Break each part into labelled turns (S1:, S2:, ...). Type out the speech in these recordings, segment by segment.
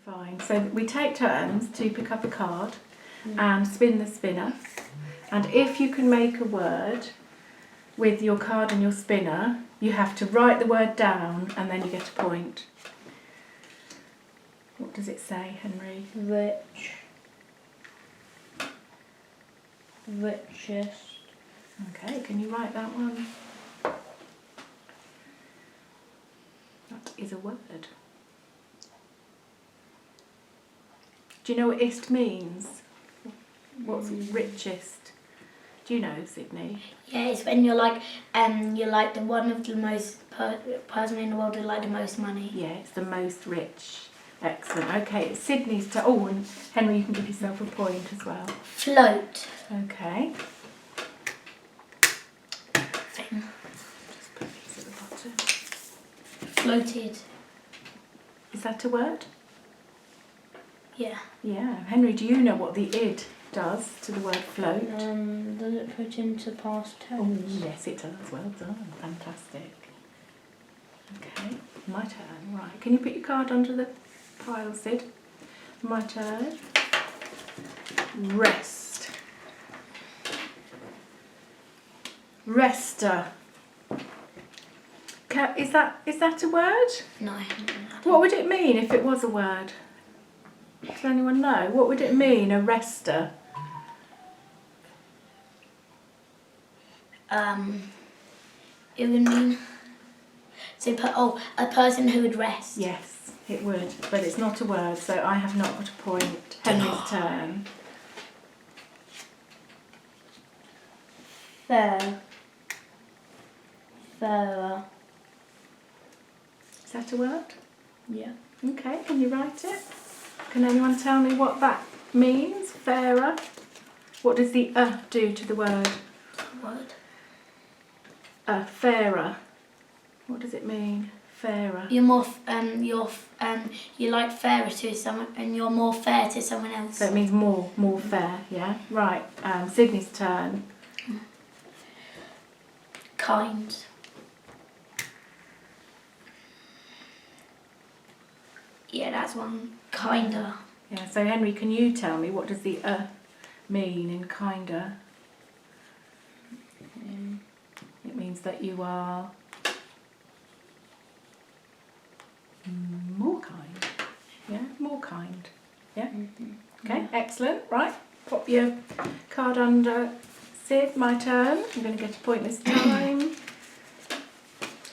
S1: Fine. So we take turns to pick up a card and spin the spinner. And if you can make a word with your card and your spinner, you have to write the word down and then you get a point. What does it say, Henry?
S2: Rich. Richest.
S1: Okay, can you write that one? That is a word. Do you know what ist means? What's richest? Do you know, Sidney?
S3: Yeah, it's when you're like the one of the most person in the world with like the most money.
S1: Yeah, it's the most rich. Excellent. Okay, it's Sidney's turn. Oh, and Henry, you can give yourself a point as well.
S3: Float.
S1: Okay.
S3: Thing.
S1: Just put these at the bottom.
S3: Floated.
S1: Is that a word?
S3: Yeah.
S1: Yeah. Henry, do you know what the id does to the word float?
S2: Does it put into past
S1: Oh,
S2: tense?
S1: yes, it does. Well done. Fantastic. Okay, my turn. Right. Can you put your card under the pile, Sid? My turn. Rest. Rester. Is that a word?
S3: No.
S1: What would it mean if it was a word? Does anyone know? What would it mean, a rester?
S3: It would mean a person who would rest.
S1: Yes, it would, but it's not a word, so I have not got a point. Henry's turn.
S2: Fair. Fairer.
S1: Is that a word?
S2: Yeah.
S1: Okay, can you write it? Can anyone tell me what that means? Fairer. What does the do to the word?
S3: Word.
S1: Fairer. What does it mean? Fairer.
S3: You're more you like fairer to someone, and you're more fair to someone else.
S1: So it means more fair, yeah? Right, Sidney's turn.
S3: Kind. Yeah, that's one. Kinder.
S1: Yeah, so Henry, can you tell me what does the mean in kinder? It means that you are more kind. Yeah, more kind. Yeah? Okay, excellent. Right, pop your card under Sid, my turn. I'm going to get a point this time.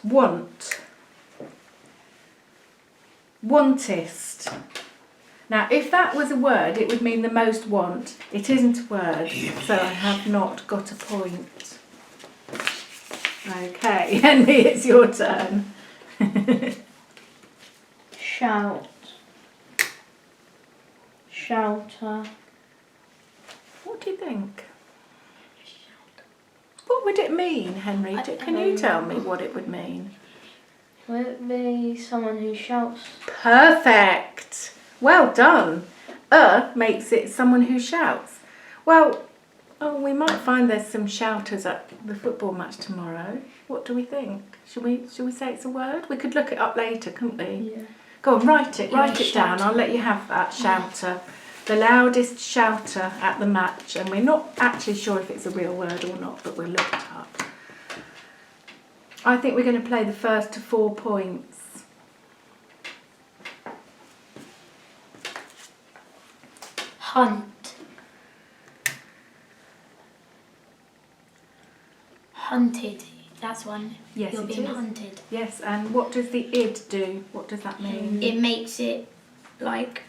S1: Want. Wantest. Now, if that was a word, it would mean the most want. It isn't a word, so I have not got a point. Okay, Henry, it's your turn.
S2: Shout. Shouter.
S1: What do you think? What would it mean, Henry? Can you tell me what it would mean?
S2: Would it be someone who shouts?
S1: Perfect. Well done. Makes it someone who shouts. Well, we might find there's some shouters at the football match tomorrow. What do we think? Should we say it's a word? We could look it up later, couldn't we?
S2: Yeah.
S1: Go on, write it down.
S3: Shouter.
S1: I'll let you have that. Shouter. The loudest shouter at the match. And we're not actually sure if it's a real word or not, but we'll look it up. I think we're going to play the first to 4 points.
S3: Hunt. Hunted. That's one.
S1: Yes,
S3: You're
S1: it
S3: being
S1: is.
S3: hunted.
S1: Yes, and what does the id do? What does that mean?
S3: It makes it like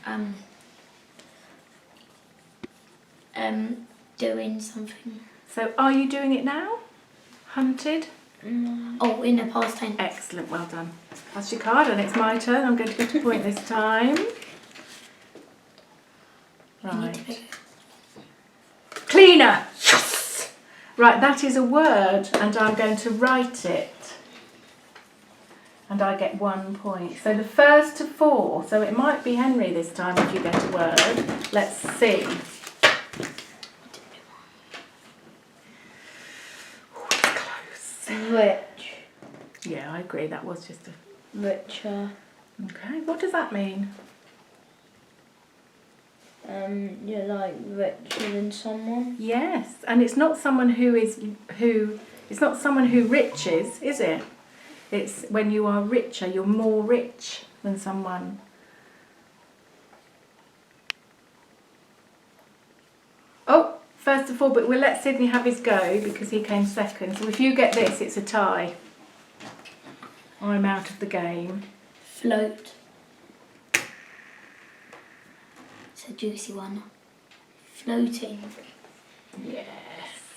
S3: doing something.
S1: So are you doing it now? Hunted?
S3: Oh, in the past tense.
S1: Excellent, well done. That's your card and it's my turn. I'm going to get a point this time.
S3: You need to
S1: Right.
S3: pick it.
S1: Cleaner! Yes! Right, that is a word and I'm going to write it. And I get 1 point. So the first to 4. So it might be Henry this time if you get a word. Let's see. Oh, it's close.
S2: Rich.
S1: Yeah, I agree. That was just a...
S2: Richer.
S1: Okay, what does that mean?
S2: you're like richer than someone.
S1: Yes, and it's not someone it's not someone who riches, is it? It's when you are richer, you're more rich than someone. Oh, first of all, but we'll let Sidney have his go because he came second. So if you get this, it's a tie. I'm out of the game.
S3: Float. It's a juicy one. Floating.
S1: Yes.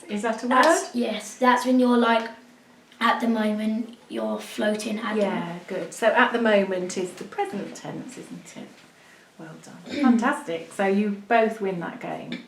S1: Is that a word?
S3: Yes, that's when you're like, at the moment, you're floating at
S1: Yeah, good. So at the moment is the present tense, isn't it? Well done. Fantastic. So you both win that game.